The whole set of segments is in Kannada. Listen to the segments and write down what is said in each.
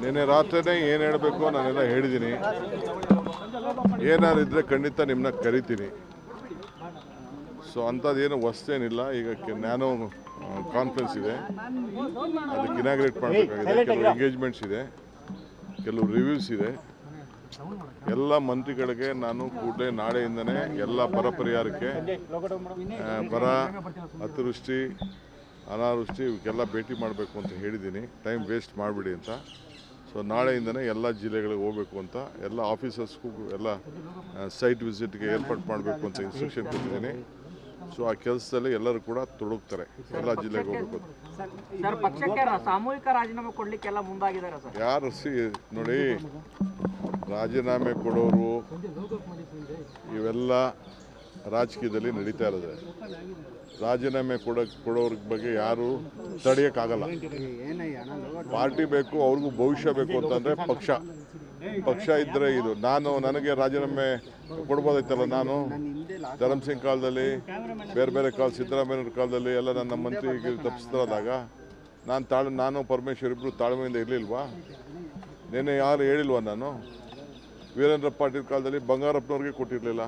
ನಿನ್ನೆ ರಾತ್ರಿನೇ ಏನು ಹೇಳಬೇಕು ನಾನೆಲ್ಲ ಹೇಳಿದ್ದೀನಿ. ಏನಾದ್ರು ಇದ್ದರೆ ಖಂಡಿತ ನಿಮ್ಮನ್ನ ಕರಿತೀನಿ. ಸೊ ಅಂಥದ್ದೇನು ಹೊಸ್ತೇನಿಲ್ಲ. ಈಗ ನ್ಯಾನೋ ಕಾನ್ಫರೆನ್ಸ್ ಇದೆ, ಅದಕ್ಕೆ ಇನಾಗ್ರೇಟ್ ಮಾಡಬೇಕಾಗಿದೆ. ಕೆಲವು ಎಂಗೇಜ್ಮೆಂಟ್ಸ್ ಇದೆ, ಕೆಲವು ರಿವ್ಯೂಸ್ ಇದೆ. ಎಲ್ಲ ಮಂತ್ರಿಗಳಿಗೆ ನಾನು ಕೂಡಲೇ ನಾಳೆಯಿಂದನೇ ಎಲ್ಲ ಬರ ಪರಿಹಾರಕ್ಕೆ, ಬರ, ಅತಿವೃಷ್ಟಿ, ಅನಾವೃಷ್ಟಿ ಇವಕ್ಕೆಲ್ಲ ಭೇಟಿ ಮಾಡಬೇಕು ಅಂತ ಹೇಳಿದ್ದೀನಿ. ಟೈಮ್ ವೇಸ್ಟ್ ಮಾಡಿಬಿಡಿ ಅಂತ. ಸೊ ನಾಳೆಯಿಂದನೇ ಎಲ್ಲ ಜಿಲ್ಲೆಗಳಿಗೆ ಹೋಗಬೇಕು ಅಂತ, ಎಲ್ಲ ಆಫೀಸರ್ಸ್ಗೂ ಎಲ್ಲ ಸೈಟ್ ವಿಸಿಟ್ಗೆ ಏರ್ಪಾಡು ಮಾಡಬೇಕು ಅಂತ ಇನ್ಸ್ಟ್ರಕ್ಷನ್ ಕೊಟ್ಟಿದ್ದೀನಿ. ಸೊ ಆ ಕೆಲಸದಲ್ಲಿ ಎಲ್ಲರೂ ಕೂಡ ತೊಡಗ್ತಾರೆ, ಎಲ್ಲ ಜಿಲ್ಲೆಗೆ ಹೋಗಬೇಕು. ಸಾಮೂಹಿಕ ರಾಜೀನಾಮೆ ಕೊಡ್ಲಿಕ್ಕೆಲ್ಲ ಮುಂದಾಗಿದ್ದಾರೆ ಸರ್. ಯಾರು ನೋಡಿ, ರಾಜೀನಾಮೆ ಕೊಡೋರು ಇವೆಲ್ಲ ರಾಜಕೀಯದಲ್ಲಿ ನಡೀತಾ ಇರೋದು. ರಾಜೀನಾಮೆ ಕೊಡೋರ ಬಗ್ಗೆ ಯಾರು ತಡೆಯೋಕ್ಕಾಗಲ್ಲ. ಪಾರ್ಟಿ ಬೇಕು, ಅವ್ರಿಗೂ ಭವಿಷ್ಯ ಬೇಕು ಅಂತಂದರೆ ಪಕ್ಷ ಇದ್ದರೆ ಇದು. ನನಗೆ ರಾಜೀನಾಮೆ ಕೊಡ್ಬೋದೈತಲ್ಲ. ನಾನು ಧರ್ಮಸಿಂಗ್ ಕಾಲದಲ್ಲಿ, ಬೇರೆ ಕಾಲ, ಸಿದ್ದರಾಮಯ್ಯವ್ರ ಕಾಲದಲ್ಲಿ ಎಲ್ಲ ನನ್ನ ಮಂತ್ರಿಗೆ ತಪ್ಪಿಸ್ತಾರಾದಾಗ ನಾನು ಪರಮೇಶ್ವರ್ ಇಬ್ಬರು ತಾಳ್ಮೆಯಿಂದ ಇರಲಿಲ್ವಾ? ನಿನ್ನೆ ಯಾರು ಹೇಳಿಲ್ವಾ? ನಾನು ವೀರೇಂದ್ರ ಪಾಟೀಲ್ ಕಾಲದಲ್ಲಿ ಬಂಗಾರಪ್ಪನವ್ರಿಗೆ ಕೊಟ್ಟಿರಲಿಲ್ಲ,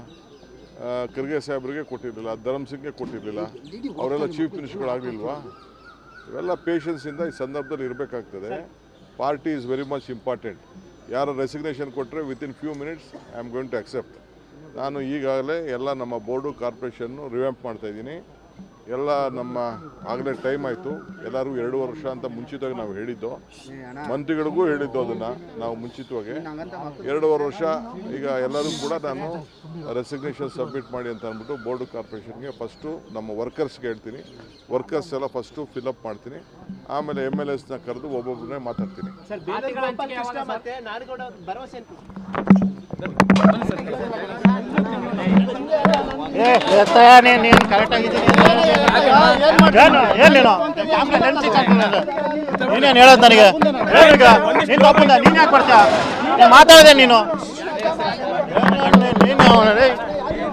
ಖರ್ಗೆ ಸಾಹೇಬ್ರಿಗೆ ಕೊಟ್ಟಿರಲಿಲ್ಲ, ಧರ್ಮಸಿಂಗ್ಗೆ ಕೊಟ್ಟಿರಲಿಲ್ಲ. ಅವರೆಲ್ಲ ಚೀಫ್ ಮಿನಿಸ್ಟರ್ಗಳಾಗಲಿಲ್ವಾ? ಇವೆಲ್ಲ ಪೇಷನ್ಸಿಂದ ಈ ಸಂದರ್ಭದಲ್ಲಿ ಇರಬೇಕಾಗ್ತದೆ. Party is very much important. ಯಾರು ರೆಸಿಗ್ನೇಷನ್ ಕೊಟ್ಟರೆ within few minutes I am going to accept. ನಾನು ಈಗಾಗಲೇ ಎಲ್ಲ ನಮ್ಮ ಬೋರ್ಡು, ಕಾರ್ಪೊರೇಷನ್ನು ರಿವ್ಯಾಂಪ್ ಮಾಡ್ತಾಯಿದ್ದೀನಿ. ಎಲ್ಲ ನಮ್ಮ ಆಗಲೇ ಟೈಮ್ ಆಯಿತು. ಎಲ್ಲರೂ 2 ವರ್ಷ ಅಂತ ಮುಂಚಿತವಾಗಿ ನಾವು ಹೇಳಿದ್ದು, ಮಂತ್ರಿಗಳಿಗೂ ಹೇಳಿದ್ದು ಅದನ್ನು ನಾವು ಮುಂಚಿತವಾಗಿ 2.5 ವರ್ಷ. ಈಗ ಎಲ್ಲರೂ ಕೂಡ ನಾನು ರೆಸಿಗ್ನೇಷನ್ ಸಬ್ಮಿಟ್ ಮಾಡಿ ಅಂತ ಅಂದ್ಬಿಟ್ಟು ಬೋರ್ಡು, ಕಾರ್ಪೊರೇಷನ್ಗೆ ಫಸ್ಟು ನಮ್ಮ ವರ್ಕರ್ಸ್ಗೆ ಹೇಳ್ತೀನಿ. ವರ್ಕರ್ಸ್ ಎಲ್ಲ ಫಸ್ಟು ಫಿಲಪ್ ಮಾಡ್ತೀನಿ. ಆಮೇಲೆ MLAsನ ಕರೆದು ಒಬ್ಬೊಬ್ಬರನ್ನೇ ಮಾತಾಡ್ತೀನಿ. ನೀನು ಕರೆಕ್ಟಾಗಿದ್ದೀನಿ. ನೀನೇನು ಹೇಳೋದು ನನಗೆ? ನೀನು ಒಬ್ಬಂದ ನೀನು ಯಾಕೆ ಬರ್ತೀಯ? ಮಾತಾಡಿದೆ ನೀನು.